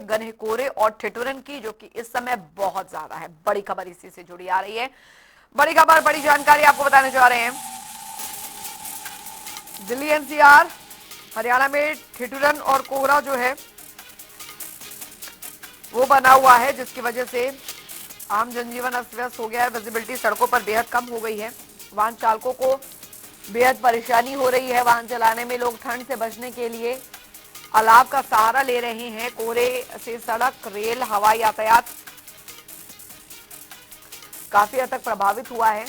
घने कोहरे और ठिठुरन की, जो कि इस समय बहुत ज्यादा है। बड़ी खबर इसी से जुड़ी आ रही है। बड़ी खबर, बड़ी जानकारी आपको बताने जा रहे हैं। दिल्ली एनसीआर हरियाणा में ठिठुरन और कोहरा जो है वो बना हुआ है, जिसकी वजह से आम जनजीवन अस्त व्यस्त हो गया है। विजिबिलिटी सड़कों पर बेहद कम हो गई है। वाहन चालकों को बेहद परेशानी हो रही है। वाहन चलाने में लोग ठंड से बचने के लिए अलाव का सहारा ले रहे हैं। कोहरे से सड़क, रेल, हवाई यातायात काफी हद तक प्रभावित हुआ है।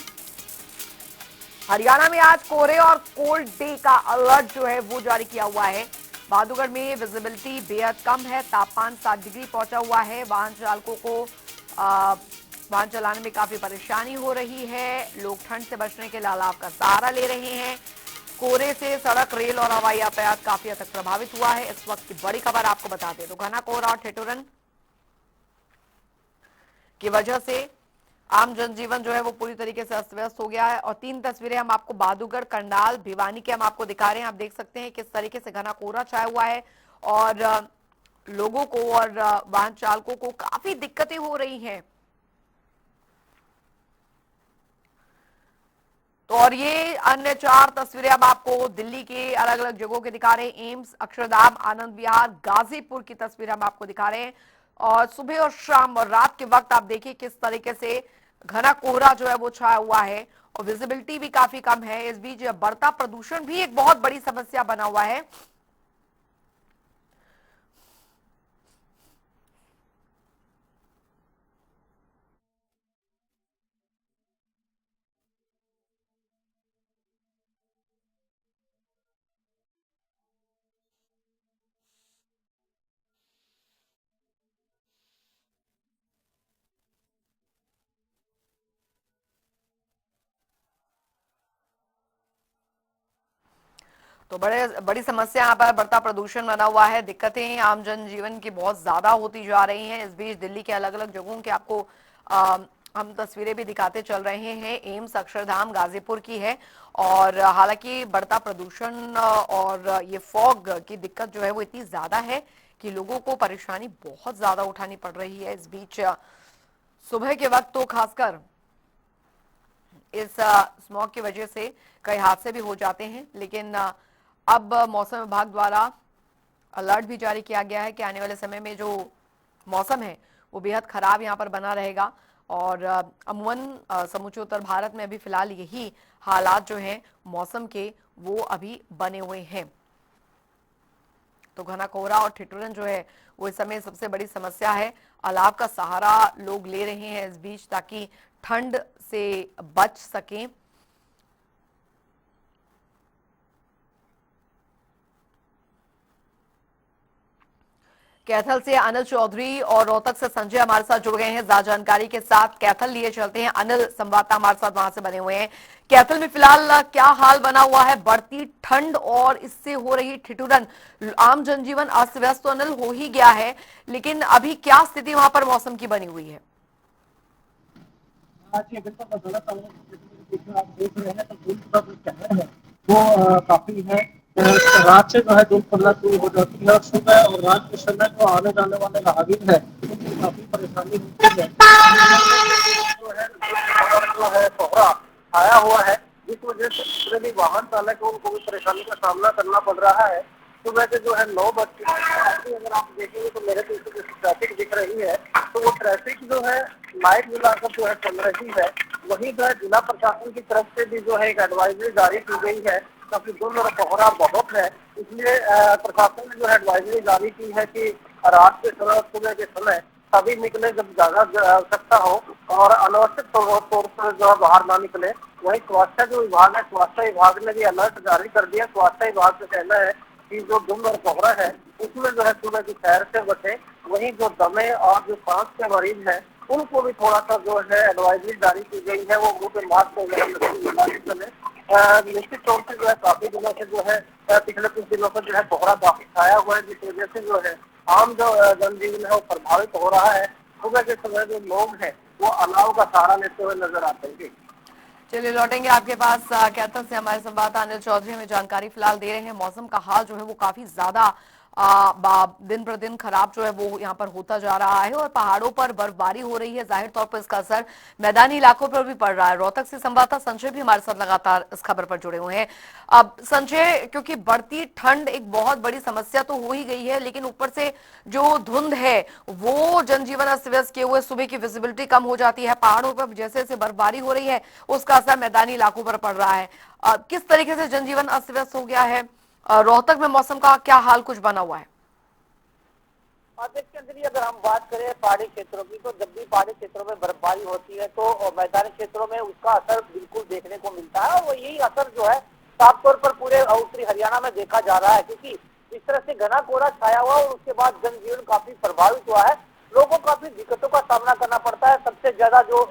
हरियाणा में आज कोहरे और कोल्ड डे का अलर्ट जो है वो जारी किया हुआ है। बहादुरगढ़ में विजिबिलिटी बेहद कम है। तापमान 7 डिग्री पहुंचा हुआ है। वाहन चालकों को वाहन चलाने में काफी परेशानी हो रही है। लोग ठंड से बचने के लिए अलाव का सहारा ले रहे हैं। कोहरे से सड़क, रेल और हवाई यातायात काफी हद तक प्रभावित हुआ है। इस वक्त की बड़ी खबर आपको बता दें तो घना कोहरा और ठिठुरन की वजह से आम जनजीवन जो है वो पूरी तरीके से अस्त व्यस्त हो गया है। और 3 तस्वीरें हम आपको बहादुरगढ़, करनाल, भिवानी के हम आपको दिखा रहे हैं। आप देख सकते हैं किस तरीके से घना कोहरा छाया हुआ है और लोगों को और वाहन चालकों को काफी दिक्कतें हो रही हैं। तो और ये अन्य 4 तस्वीरें हम आपको दिल्ली के अलग अलग जगहों के दिखा रहे हैं। एम्स, अक्षरधाम, आनंद विहार, गाजीपुर की तस्वीर हम आपको दिखा रहे हैं। और सुबह और शाम और रात के वक्त आप देखिए किस तरीके से घना कोहरा जो है वो छाया हुआ है और विजिबिलिटी भी काफी कम है। इस बीच बढ़ता प्रदूषण भी एक बहुत बड़ी समस्या बना हुआ है। तो बड़ी समस्या यहाँ पर बढ़ता प्रदूषण बना हुआ है। दिक्कतें आम जनजीवन की बहुत ज्यादा होती जा रही हैं। इस बीच दिल्ली के अलग अलग जगहों के आपको हम तस्वीरें भी दिखाते चल रहे हैं। एम्स, अक्षरधाम, गाजीपुर की है। और हालांकि बढ़ता प्रदूषण और ये फॉग की दिक्कत जो है वो इतनी ज्यादा है कि लोगों को परेशानी बहुत ज्यादा उठानी पड़ रही है। इस बीच सुबह के वक्त तो खासकर इस स्मॉग की वजह से कई हादसे भी हो जाते हैं। लेकिन अब मौसम विभाग द्वारा अलर्ट भी जारी किया गया है कि आने वाले समय में जो मौसम है वो बेहद खराब यहाँ पर बना रहेगा। और अमूमन समूचे उत्तर भारत में अभी फिलहाल यही हालात जो हैं मौसम के वो अभी बने हुए हैं। तो घना कोहरा और ठिठुरन जो है वो इस समय सबसे बड़ी समस्या है। अलाव का सहारा लोग ले रहे हैं इस बीच, ताकि ठंड से बच सकें। कैथल से अनिल चौधरी और रोहतक से संजय हमारे साथ जुड़ गए हैं ज्यादा जानकारी के साथ। कैथल लिए चलते हैं, अनिल संवाददाता हमारे साथ वहां से बने हुए हैं। कैथल में फिलहाल क्या हाल बना हुआ है? बढ़ती ठंड और इससे हो रही ठिठुरन, आम जनजीवन अस्त व्यस्त तो अनिल हो ही गया है, लेकिन अभी क्या स्थिति वहां पर मौसम की बनी हुई है? जी बिल्कुल, मैं बोला चाहूँगा कि जैसे आप देख रहे हैं तो धूप का जो कहर है वो काफ़ी है। रात से जो है धूप पड़ना शुरू हो जाती है और सुबह और रात के समय जो आने जाने वाले राहगीर है उनकी काफ़ी परेशानी होती है। जो है कोहरा आया हुआ है, जिस वजह से जितने भी वाहन चालक है उनको भी परेशानी का सामना करना पड़ रहा है। सुबह के जो है 9 बज के अगर आप देखेंगे तो मेरे पीछे जैसे ट्रैफिक दिख रही है तो वो ट्रैफिक जो है लाइट मिलाकर जो है चल रही है। वहीं जो है जिला प्रशासन की तरफ से भी जो है एक एडवाइजरी जारी की गई है, क्योंकि धुंध और कोहरा बहुत है। इसलिए प्रशासन ने जो है एडवाइजरी जारी की है कि रात के समय, सुबह के समय तभी निकले जब ज्यादा आवश्यकता हो और अनावश्यक तौर पर जो है बाहर ना निकले। वही स्वास्थ्य जो विभाग है, स्वास्थ्य विभाग ने भी अलर्ट जारी कर दिया। स्वास्थ्य विभाग का कहना है कि जो धुंध और कोहरा है उसमें जो है सुबह की सैर से बचे। वहीं जो दमे और जो सांस के मरीज हैं उनको भी थोड़ा सा जो है एडवाइजरी जारी की गई है, वो मुंह पे मास्क वगैरह निश्चित तौर से जो है काफी दिनों से जो है पिछले कुछ दिनों से जो है कोहरा काफी छाया हुआ है, जिस वजह से जो है आम जो जनजीवन है वो प्रभावित हो रहा है। सुबह के समय जो लोग हैं वो अलाव का सहारा लेते हुए नजर आते हैं। चलिए लौटेंगे आपके पास। कैथल से हमारे संवाददाता अनिल चौधरी हमें जानकारी फिलहाल दे रहे हैं। मौसम का हाल जो है वो काफी ज्यादा दिन प्रतिदिन खराब जो है वो यहाँ पर होता जा रहा है और पहाड़ों पर बर्फबारी हो रही है। जाहिर तौर पर इसका असर मैदानी इलाकों पर भी पड़ रहा है। रोहतक से संवाददाता संजय भी हमारे साथ लगातार इस खबर पर जुड़े हुए हैं। अब संजय, क्योंकि बढ़ती ठंड एक बहुत बड़ी समस्या तो हो ही गई है, लेकिन ऊपर से जो धुंध है वो जनजीवन अस्त व्यस्त किए हुए, सुबह की विजिबिलिटी कम हो जाती है, पहाड़ों पर जैसे जैसे बर्फबारी हो रही है उसका असर मैदानी इलाकों पर पड़ रहा है। किस तरीके से जनजीवन अस्त व्यस्त हो गया है? रोहतक में मौसम का क्या हाल कुछ बना हुआ है? देखिए अंजलि, अगर हम बात करें पहाड़ी क्षेत्रों की, तो जब भी पहाड़ी क्षेत्रों में बर्फबारी होती है तो मैदानी क्षेत्रों में उसका असर बिल्कुल देखने को मिलता है। और वो यही असर जो है साफ तौर पर पूरे उत्तरी हरियाणा में देखा जा रहा है, क्योंकि इस तरह से घना कोहरा छाया हुआ और उसके बाद जनजीवन काफी प्रभावित हुआ है। लोगों को काफी दिक्कतों का सामना करना पड़ता है। सबसे ज्यादा जो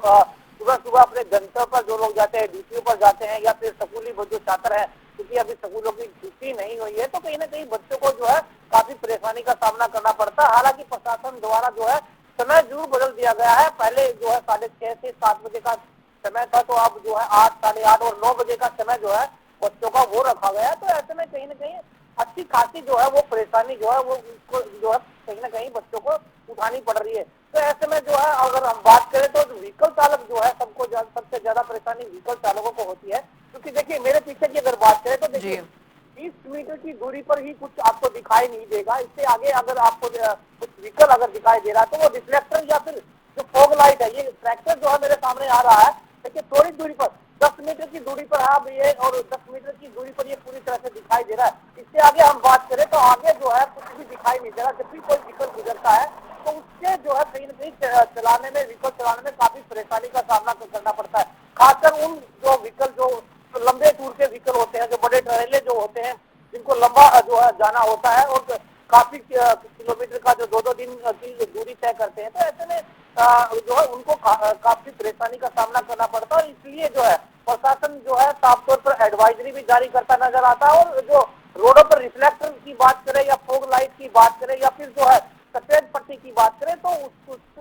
सुबह सुबह अपने गंतव्य पर जो लोग जाते हैं, ड्यूटियों पर जाते हैं, या फिर स्कूली जो छात्र है, क्योंकि अभी स्कूलों की छुट्टी नहीं हुई है, तो कहीं ना कहीं बच्चों को जो है काफी परेशानी का सामना करना पड़ता है। हालांकि प्रशासन द्वारा जो है समय जरूर बदल दिया गया है। पहले जो है 6:30 से 7 बजे का समय था, तो अब जो है 8, 8:30 और 9 बजे का समय जो है बच्चों का वो रखा गया है। तो ऐसे में कहीं ना कहीं अच्छी खासी जो है वो परेशानी जो है वो उसको जो है कहीं ना कहीं बच्चों को उठानी पड़ रही है। तो ऐसे में जो है अगर हम बात करें तो व्हीकल चालक जो है सबसे ज्यादा परेशानी व्हीकल चालकों को होती है। क्योंकि देखिए मेरे पीछे की अगर बात करें तो जी। देखिए 30 मीटर की दूरी पर ही कुछ आपको दिखाई नहीं देगा। इससे आगे अगर आपको कुछ व्हीकल अगर दिखाई दे रहा है तो वो रिफ्लेक्टर या फिर जो फॉग लाइट है, ये ट्रैक्टर जो है मेरे सामने आ रहा है, देखिए थोड़ी दूरी पर 10 मीटर की दूरी पर आप ये, और 10 मीटर की दूरी पर ये पूरी तरह से दिखाई दे रहा है। इससे आगे हम बात करें तो आगे जो है कुछ भी दिखाई नहीं दे रहा। जब भी कोई व्हीकल गुजरता है तो उससे जो है कहीं ना कहीं चलाने में, व्हीकल चलाने में काफी परेशानी का सामना करना पड़ता है। खासकर उन जो व्हीकल जो लंबे टूर के व्हीकल होते हैं, जो बड़े ट्रेले जो होते हैं, जिनको लंबा जो है जाना होता है और काफी किलोमीटर का जो 2-2 दिन की दूरी तय करते हैं, तो ऐसे में जो है उनको काफी परेशानी का सामना करना पड़ता है। और इसलिए जो है प्रशासन जो है साफ तौर पर एडवाइजरी भी जारी करता नजर आता है। और जो रोडों पर रिफ्लेक्टर की बात करें या फोग लाइट की बात करें या फिर जो है सफेद पट्टी की बात करें, तो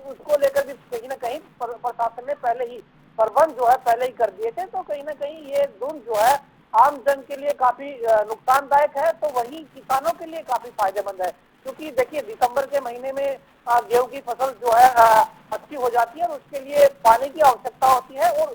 उसको लेकर भी कहीं ना कहीं प्रशासन ने पहले ही प्रबंध जो है पहले ही कर दिए थे। तो कहीं ना कहीं ये धुंध जो है आम जन के लिए काफी नुकसानदायक है, तो वहीं किसानों के लिए काफी फायदेमंद है। क्योंकि देखिए दिसंबर के महीने में गेहूं की फसल जो है अच्छी हो जाती है और उसके लिए पानी की आवश्यकता होती है। और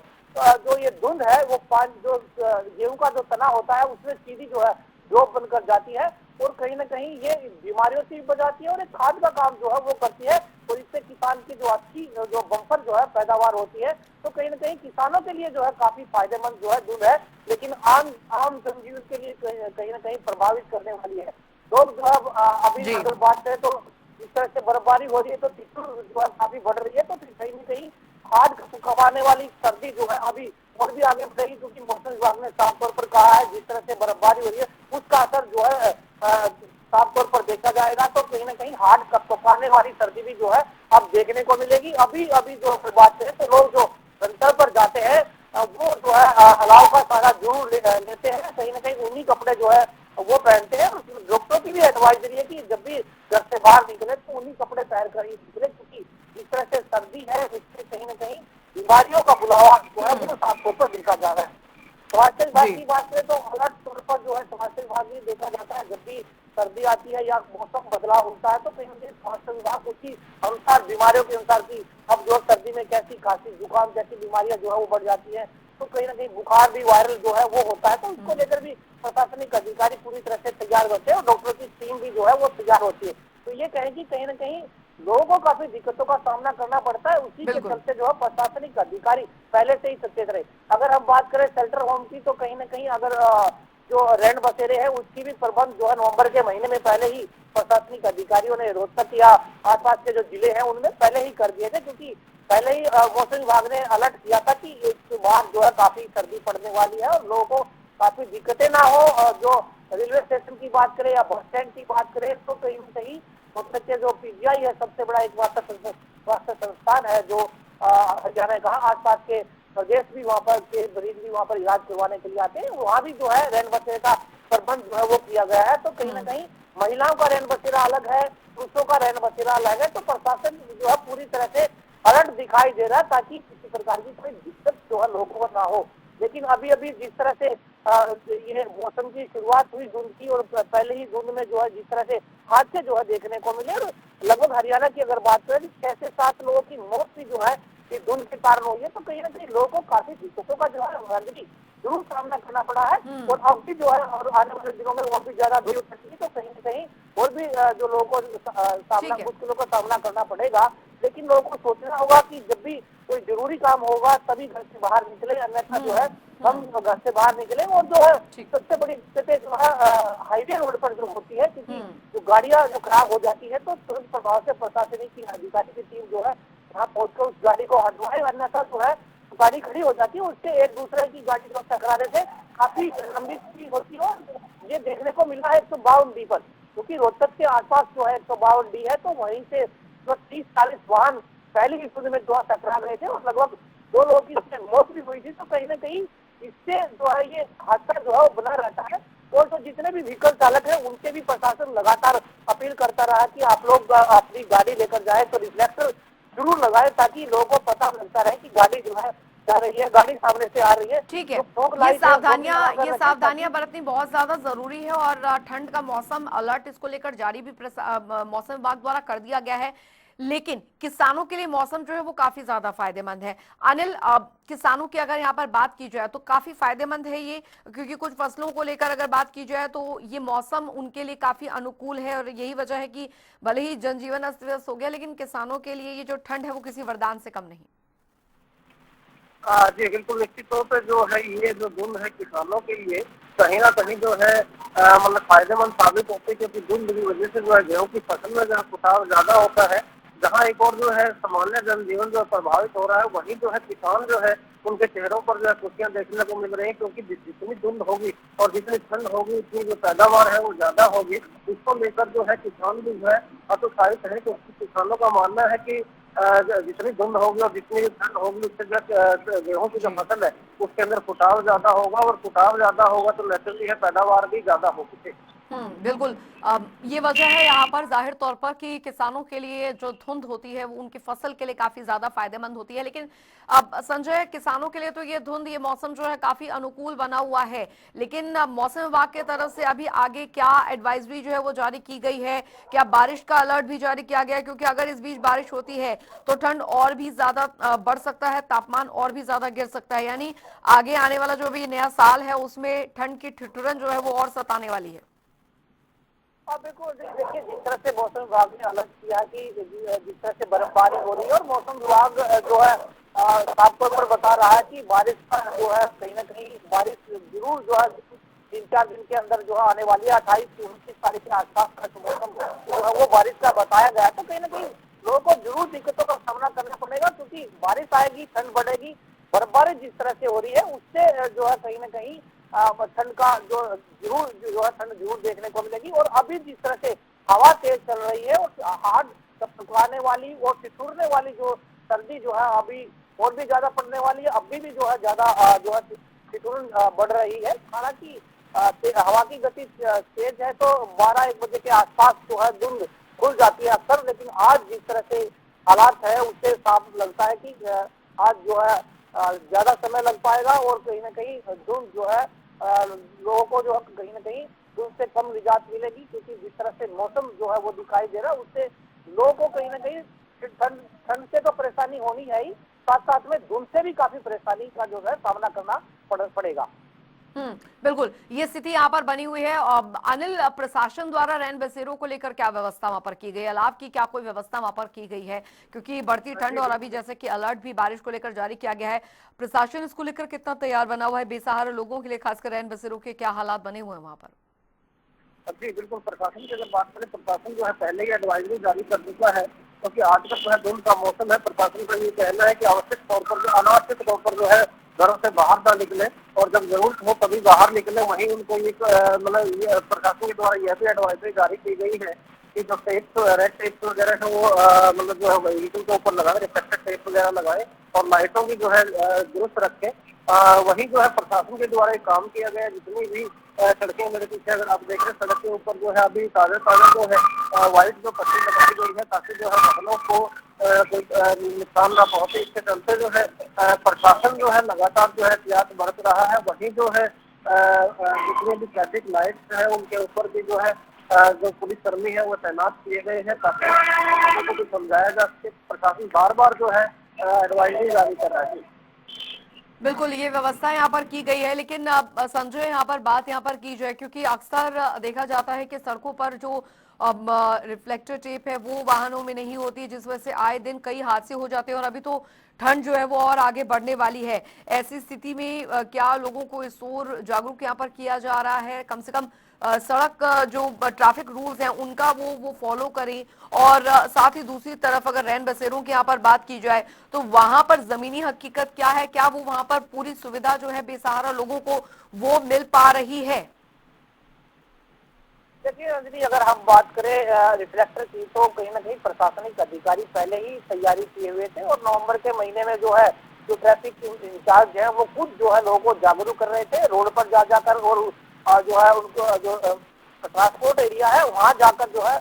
जो ये धुंध है वो पानी जो गेहूं का जो तना होता है उसमें सीधी जो है ड्रॉप बनकर जाती है और कहीं ना कहीं ये बीमारियों से भी बचाती है और एक खाद का काम जो है वो करती है। और इससे किसान की जो अच्छी जो बम्पर जो है पैदावार होती है। तो कहीं ना कहीं किसानों के लिए जो है काफी फायदेमंद जो है दूध है, लेकिन आम आम जनजीवन के लिए कहीं ना कहीं प्रभावित करने वाली है। लोग जो है अभी जी। अगर बात करें तो इस तरह से बर्फबारी हो रही है तो ठिठुर जो है काफी बढ़ रही है। तो फिर कहीं ना कहीं हाथ कमाने वाली सर्दी जो है अभी और भी आगे बढ़ेगी, क्योंकि मौसम विभाग ने साफ तौर पर कहा है जिस तरह से बर्फबारी हो रही है उसका असर जो है साफ तौर पर देखा जाएगा। तो कहीं ना कहीं हाथ कपकपाने वाली सर्दी भी जो है अब देखने को मिलेगी। अभी अभी जो बात करें तो लोग जो गंतव्य पर जाते हैं वो जो है अलाव का सारा जरूर लेते हैं, कहीं ना कहीं उन्हीं कपड़े जो है वो पहनते हैं। डॉक्टरों की भी एडवाइजरी है कि जब भी घर से बाहर निकले तो उन्हीं कपड़े पहन कर ही निकले, क्योंकि जिस तरह से सर्दी है इससे कहीं ना कहीं बीमारियों का बुलावा जो है वो साफ तौर पर देखा जा रहा है। स्वास्थ्य विभाग जी। की बात करें तो अलर्ट तौर पर जो है स्वास्थ्य विभाग में देखा जाता है जब भी सर्दी आती है या मौसम बदलाव होता है तो कहीं ना कहीं स्वास्थ्य विभाग उसी अनुसार बीमारियों के अनुसार की अब जो सर्दी में कैसी खांसी जुकाम जैसी बीमारियां जो है वो बढ़ जाती है, तो कहीं ना कहीं बुखार भी वायरल जो है वो होता है। तो इसको लेकर भी प्रशासनिक अधिकारी पूरी तरह से तैयार होते हैं और डॉक्टरों की टीम भी जो है वो तैयार होती है। तो ये कहें कि कहीं ना कहीं लोगों को काफी दिक्कतों का सामना करना पड़ता है। उसी के बिल्कुल। चलते जो है प्रशासनिक अधिकारी पहले से ही सचेत रहे। अगर हम बात करें शेल्टर होम की तो कहीं ना कहीं अगर जो रैन बसेरे हैं उसकी भी प्रबंध जो है नवंबर के महीने में पहले ही प्रशासनिक अधिकारियों ने रोहतक या आसपास के जो जिले हैं उनमें पहले ही कर दिए थे, क्योंकि पहले ही मौसम विभाग ने अलर्ट किया था कि इस बार जो है काफी सर्दी पड़ने वाली है और लोगों को काफी दिक्कतें ना हो। और जो रेलवे स्टेशन की बात करें या बस स्टैंड की बात करें तो कहीं ना कहीं रोहतक के जो पीजीआई है सबसे बड़ा एक स्वास्थ्य संस्थान है जो हरियाणा कहा आसपास के प्रदेश भी वहाँ पर के मरीज भी वहाँ पर इलाज करवाने के लिए आते हैं। वहाँ भी जो है रैन बसेरे का प्रबंध जो है वो किया गया है। तो कहीं ना कहीं महिलाओं का रैन बसेरा अलग है, पुरुषों का रैन बसेरा अलग है। तो प्रशासन जो है पूरी तरह से अलर्ट दिखाई दे रहा है ताकि किसी प्रकार की कोई दिक्कत जो है लोगों को ना हो। लेकिन अभी अभी जिस तरह से ये मौसम की शुरुआत हुई धुंध की, और पहले ही धुंध में जो है जिस तरह से हादसे जो है देखने को मिले, और लगभग हरियाणा की अगर बात करें 6 से 7 लोगों की मौत भी जो है ये धुंध के कारण हुई है। तो कहीं ना कहीं लोगों को काफी दिक्कतों का जो है जरूर सामना करना पड़ा है, और अब भी जो है और आने वाले दिनों में और भी ज्यादा धूल उठेगी, तो कहीं ना कहीं और भी जो लोगों को सामना ठीक है। मुश्किलों का सामना करना पड़ेगा। लेकिन लोगों को सोचना होगा कि जब भी कोई जरूरी काम होगा तभी घर से बाहर निकले, अन्यथा जो है हम घर से बाहर निकले। और जो है ठीक। सबसे बड़ी दिक्कतें जो है हाईवे रोड पर जो होती है, क्योंकि हम्म। जो गाड़ियां जो खराब हो जाती है तो तुरंत प्रभाव से प्रशासनिक की अधिकारी की टीम जो है वहाँ पहुंचकर उस गाड़ी को हटवाए, अन्यथा जो है गाड़ी खड़ी हो जाती है, उससे एक दूसरे की गाड़ी जो टकराने से काफी लंबी स्पीड होती है। और ये देखने को मिला है 152D पर, क्योंकि रोहतक के आसपास जो है 152D है, तो वहीं से 30-40 वाहन पहले ही खुद में जो है टकरा गए थे, और लगभग 2 लोगों की इसमें मौत भी हुई थी। तो कहीं ना कहीं इससे जो है ये हादसा जो है वो बना रहता है। और तो जितने भी व्हीकल चालक है उनसे भी प्रशासन लगातार अपील करता रहा कि आप लोग अपनी गाड़ी लेकर जाए तो रिफ्लेक्टर जरूर लगाए, ताकि लोगों को पता लगता रहे कि गाड़ी जो है जा रही है, गाड़ी सामने से आ रही है। ठीक है। तो फॉग लाइट है वो भी लगाकर ये रखें, सावधानियां ताकि बरतनी बहुत ज्यादा जरूरी है, और ठंड का मौसम अलर्ट इसको लेकर जारी भी मौसम विभाग द्वारा कर दिया गया है। लेकिन किसानों के लिए मौसम जो है वो काफी ज्यादा फायदेमंद है। अनिल, किसानों की अगर यहाँ पर बात की जाए तो काफी फायदेमंद है ये, क्योंकि कुछ फसलों को लेकर अगर बात की जाए तो ये मौसम उनके लिए काफी अनुकूल है, और यही वजह है कि भले ही जनजीवन अस्त व्यस्त हो गया, लेकिन किसानों के लिए ये जो ठंड है वो किसी वरदान से कम नहीं। जी बिल्कुल, निश्चित तौर पे जो है ये जो धुंध है किसानों के लिए कहीं ना कहीं जो है मतलब फायदेमंद साबित होती है, क्योंकि धुंध की वजह से जो है गेहूं की फसल में जहाँ कुटाव ज्यादा होता है, जहाँ एक और जो है सामान्य जनजीवन जो प्रभावित हो रहा है, वहीं जो है किसान जो है उनके चेहरों पर जो है खुशियां देखने को मिल रही है, क्योंकि जितनी धुंध होगी और जितनी ठंड होगी उतनी जो पैदावार है वो ज्यादा होगी। इसको लेकर जो है किसान भी जो है हतोत्साहित है, क्योंकि किसानों का मानना है कि जितनी धुंध होगी और जितनी ठंड होगी उससे जो गेहूं की जो जी। फसल है उसके अंदर फुटाव ज्यादा होगा, और फुटाव ज्यादा होगा तो नेचुरली है पैदावार भी ज्यादा होगी। बिल्कुल। ये वजह है यहाँ पर जाहिर तौर पर कि किसानों के लिए जो धुंध होती है वो उनकी फसल के लिए काफी ज्यादा फायदेमंद होती है। लेकिन अब संजय, किसानों के लिए तो ये धुंध, ये मौसम जो है काफी अनुकूल बना हुआ है, लेकिन मौसम विभाग की तरफ से अभी आगे क्या एडवाइजरी जो है वो जारी की गई है? क्या बारिश का अलर्ट भी जारी किया गया है? क्योंकि अगर इस बीच बारिश होती है तो ठंड और भी ज्यादा बढ़ सकता है, तापमान और भी ज्यादा गिर सकता है, यानी आगे आने वाला जो भी नया साल है उसमें ठंड की ठिठुरन जो है वो और सताने वाली है। अब देखो देखिए, जिस तरह से मौसम विभाग ने अलर्ट किया कि जिस तरह से बर्फबारी हो रही है, और मौसम विभाग जो है साफ तौर पर बता रहा है कि बारिश का जो है कहीं ना कहीं बारिश जरूर जो है 3-4 दिन के अंदर जो है आने वाली है। 28-29 तारीख के आसपास का जो मौसम जो है वो बारिश का बताया गया है। तो कहीं ना कहीं लोगों को जरूर दिक्कतों का सामना करना पड़ेगा, क्योंकि बारिश आएगी, ठंड बढ़ेगी, बर्फबारी जिस तरह से हो रही है उससे जो है कहीं ना कहीं ठंड का जो है ठंड जरूर देखने को मिलेगी। और अभी जिस तरह से हवा तेज चल रही है और हाथ टकराने वाली और ठिठुरने वाली जो सर्दी जो है अभी और भी ज्यादा पड़ने वाली है, अभी भी जो है ज्यादा जो है ठिठुरन बढ़ रही है। हालांकि हवा की गति तेज है तो 12-1 बजे के आसपास जो है धुंध खुल जाती है अक्सर, लेकिन आज जिस तरह से हालात है उससे साफ लगता है कि आज जो है ज्यादा समय लग पाएगा, और कहीं ना कहीं धुंध जो है लोगों को जो है कहीं ना कहीं धुंध से कम निजात मिलेगी, क्योंकि जिस तरह से मौसम जो है वो दिखाई दे रहा है उससे लोगों को कहीं ना कहीं ठंड से तो परेशानी होनी है ही, साथ साथ में धुंध से भी काफी परेशानी का जो है सामना करना पड़ेगा। बिल्कुल, ये स्थिति यहाँ पर बनी हुई है। और अनिल, प्रशासन द्वारा रैन बसेरों को लेकर क्या व्यवस्था वहां पर की गई है? अलाव की क्या कोई व्यवस्था वहां पर की गई है? क्योंकि बढ़ती ठंड जी और अभी बिल्कुल। जैसे कि अलर्ट भी बारिश को लेकर जारी किया गया है, प्रशासन इसको लेकर कितना तैयार बना हुआ है? बेसहारा लोगों के लिए खासकर रैन बसेरों के क्या हालात बने हुए हैं वहां पर? जी बिल्कुल, प्रशासन की अगर बात करें, प्रशासन जो है पहले ही एडवाइजरी जारी कर चुका है, क्योंकि आज तक जो है धुंध का मौसम है। प्रशासन का ये कहना है कि आवश्यक तौर पर जो अनावश्यक तौर पर जो है घरों से बाहर ना निकले, और जब जरूरत हो तभी बाहर निकले। वहीं उनको ये मतलब ये प्रशासन के द्वारा यह भी एडवाइजरी जारी की गई है कि जो टेप्स रेड टेप्स वगैरह है वो मतलब जो है व्हीकल के ऊपर लगाए, रिफ्लेक्टर टेप वगैरह लगाए, और लाइटों की जो है दुरुस्त रखें। वहीं जो है प्रशासन के द्वारा एक काम किया गया है, जितनी भी सड़कें मेरे पीछे अगर आप देख रहे हैं, सड़क के ऊपर जो है अभी ताज़ा ताज़ा जो है व्हाइट जो पट्टी लगाई गई है, ताकि जो है वाहनों को कोई नुकसान ना पहुंचे। इसके चलते जो है प्रशासन जो है लगातार जो है एहतियात बरत रहा है। वहीं जो है जितने भी ट्रैफिक लाइट्स है उनके ऊपर भी जो है जो पुलिसकर्मी है वो तैनात किए गए हैं ताकि लोगों को भी समझाया जा सके। प्रशासन बार बार जो है एडवाइजरी जारी कर रहा है। बिल्कुल, ये व्यवस्था यहाँ पर की गई है, लेकिन संजय यहाँ पर बात यहाँ पर की जाए, क्योंकि अक्सर देखा जाता है कि सड़कों पर जो रिफ्लेक्टर टेप है वो वाहनों में नहीं होती, जिस वजह से आए दिन कई हादसे हो जाते हैं और अभी तो ठंड जो है वो और आगे बढ़ने वाली है। ऐसी स्थिति में क्या लोगों को इस ओर जागरूक यहाँ पर किया जा रहा है? कम से कम सड़क जो ट्रैफिक रूल्स हैं उनका वो फॉलो करें। और साथ ही दूसरी तरफ अगर रैन बसेरों की यहाँ पर बात की जाए तो वहां पर जमीनी हकीकत क्या है? क्या वो वहां पर पूरी सुविधा जो है बेसहारा लोगों को वो मिल पा रही है? देखिए रंजनी, अगर हम बात करें रिफ्लेक्टर की तो कहीं ना कहीं प्रशासनिक अधिकारी पहले ही तैयारी किए हुए थे और नवंबर के महीने में जो है जो ट्रैफिक इंचार्ज है वो खुद जो है लोगों को जागरूक कर रहे थे रोड पर जा जाकर। और जो है उनको जो ट्रांसपोर्ट एरिया है वहाँ जाकर जो है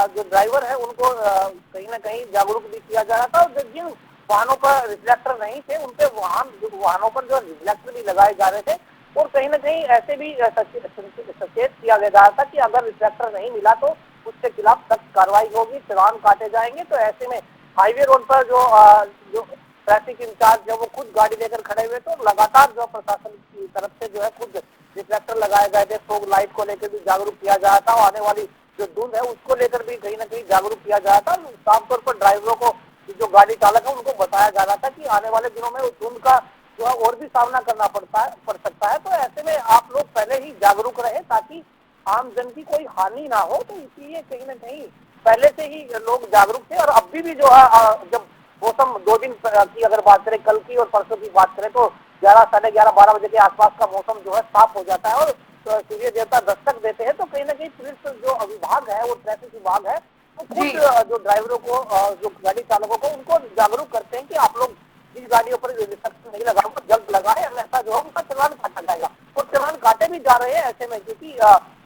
जो ड्राइवर है उनको कहीं ना कहीं जागरूक भी किया जा रहा था। और जिन वाहनों पर रिफ्लेक्टर नहीं थे उनके वाहनों पर जो रिफ्लेक्टर भी लगाए जा रहे थे। और कहीं ना कहीं ऐसे भी सचेत किया जा रहा था कि अगर रिफ्लेक्टर नहीं मिला तो उसके खिलाफ सख्त कार्रवाई होगी, चालान काटे जाएंगे। तो ऐसे में हाईवे रोड पर जो ट्रैफिक इंचार्ज है वो खुद गाड़ी लेकर खड़े हुए थे। तो लगातार जो प्रशासन की तरफ से जो है खुद रिफ्लेक्टर लगाए गए थे, फोग लाइट को लेकर भी जागरूक किया जा रहा था। और आने वाली जो धुंध है उसको लेकर भी कहीं ना कहीं जागरूक किया जा रहा था। साफ तौर पर ड्राइवरों को, जो गाड़ी चालक है उनको बताया जा रहा था कि आने वाले दिनों में उस धुंध का जो है और भी सामना करना पड़ सकता है। तो ऐसे में आप लोग पहले ही जागरूक रहे ताकि आम जन की कोई हानि ना हो। तो इसलिए कहीं ना कहीं पहले से ही लोग जागरूक थे। और अभी भी जो है जब मौसम 2 दिन की अगर बात करें, कल की और परसों की बात करें, तो 11, साढ़े 11, 12 बजे के आसपास का मौसम जो है साफ हो जाता है और सूर्य देवता दस्तक देते हैं। तो कहीं ना कहीं पुलिस जो विभाग है, वो ट्रैफिक विभाग है, वो जी। खुद जो ड्राइवरों को, जो गाड़ी चालकों को, उनको जागरूक करते हैं कि आप लोग जिस गाड़ियों पर रिस्ट्रिक्शन नहीं लगा उनको जल्द लगाए, अन्यथा जो है उनका चालान काटा जाएगा। और चालान काटे भी जा रहे हैं ऐसे में, क्योंकि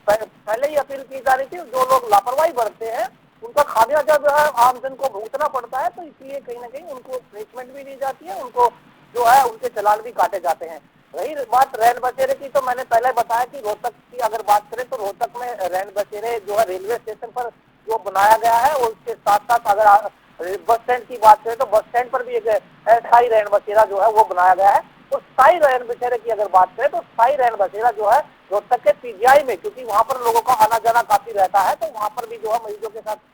पहले ही अपील की जा रही थी जो लोग लापरवाही बरतते हैं उनका खामियाजा जो है आमजन को भुगतना पड़ता है। तो इसलिए कहीं ना कहीं उनको ट्रीटमेंट भी दी जाती है, उनको जो है उनके चालान भी काटे जाते हैं। रही बात रैन बसेरे की, तो मैंने पहले बताया कि रोहतक की अगर बात करें तो रोहतक में रैन बसेरे जो है रेलवे स्टेशन पर जो बनाया गया है, और उसके साथ साथ अगर बस स्टैंड की बात करें तो बस स्टैंड पर भी एक अस्थायी रैन बसेरा जो है वो बनाया गया है। तो स्थायी रैन बसेरे की अगर बात करें तो स्थायी रैन बसेरा जो है रोहतक के पीजीआई में, क्योंकि वहाँ पर लोगों का आना जाना काफी रहता है, तो वहाँ पर भी जो है मरीजों के साथ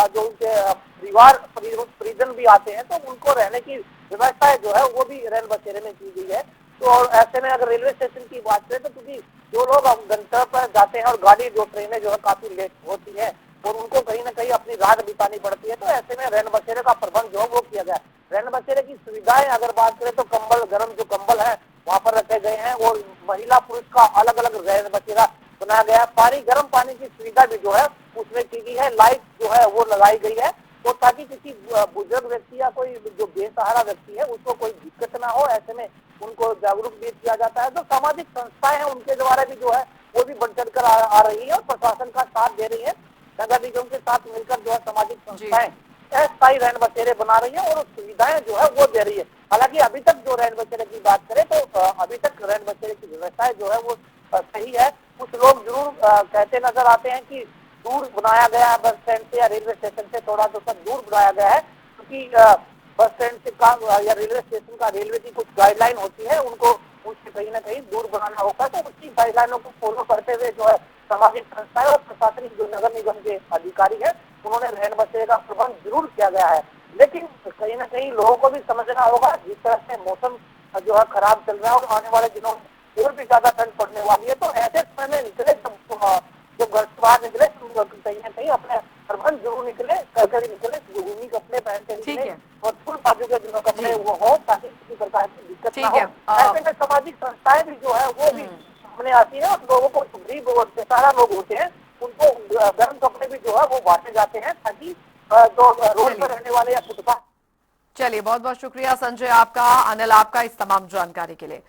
जो उनके परिजन भी आते हैं तो उनको रहने की व्यवस्था जो है वो भी रैन बसेरे में की गई है। तो और ऐसे में अगर रेलवे स्टेशन की बात करें तो क्योंकि जो लोग गंतव्य पर जाते हैं और गाड़ी जो ट्रेनें जो है काफी लेट होती है और उनको कहीं ना कहीं अपनी रात बितानी पड़ती है, तो ऐसे में रैन बसेरे का प्रबंध जो है वो किया गया है। रैन बसेरे की सुविधाएं अगर बात करें तो कंबल, गर्म जो कंबल है वहाँ पर रखे गए हैं और महिला पुरुष का अलग अलग रैन बसेरा बनाया गया है। पानी, गर्म पानी की सुविधा भी जो है उसमें की गई है। लाइट जो है वो लगाई गई है, तो ताकि किसी बुजुर्ग व्यक्ति या कोई जो बेसहारा व्यक्ति है उसको कोई दिक्कत ना हो। ऐसे में उनको जागरूक भी किया जाता है। तो सामाजिक संस्थाएं हैं उनके द्वारा भी जो है वो भी बढ़ चढ़ कर आ रही है और प्रशासन का साथ दे रही है। नगर निगम के साथ मिलकर जो है सामाजिक जी। संस्थाएं अस्थायी रैन बसेरे बना रही है और सुविधाएं जो है वो दे रही है। हालांकि अभी तक जो रैन बसेरे की बात करें तो अभी तक रैन बसेरे की व्यवस्थाएं जो है वो सही है। कुछ लोग जरूर कहते नजर आते हैं कि दूर बनाया गया है बस स्टैंड से या रेलवे स्टेशन से, थोड़ा तो सब दूर बनाया गया है, क्योंकि बस स्टैंड से का या रेलवे स्टेशन का रेलवे की कुछ गाइडलाइन होती है, उनको उससे कहीं ना कहीं दूर बनाना होगा। तो उसी गाइडलाइनों को फॉलो करते हुए जो है सामाजिक संस्थाएं और प्रशासनिक जो नगर निगम के अधिकारी है उन्होंने रैन बसेरे का प्रबंध जरूर किया गया है। लेकिन कहीं ना कहीं लोगों को भी समझना होगा, जिस तरह से मौसम जो है खराब चल रहा है और आने वाले दिनों में और भी ज्यादा ठंड पड़ने वाली है, तो ऐसे समय में निकले जब घर से बाहर निकले तो कहीं ना कहीं अपने प्रबंध जरूर निकले, करके निकले, ऊनी कपड़े पहन के ठीक निकले है। और फुल बाजू के जो कपड़े वो हो ताकि किसी प्रकार की दिक्कत ना ठीक हो। है। ऐसे में सामाजिक संस्थाएं भी जो है वो भी सामने आती है और लोगों को, गरीब और बेसहारा लोग होते हैं उनको गर्म कपड़े भी जो है वो बांटे जाते हैं ताकि जो रोड पर चलिए रहने वाले या फुटपाथ। चलिए, बहुत बहुत शुक्रिया संजय आपका, अनिल आपका, इस तमाम जानकारी के लिए।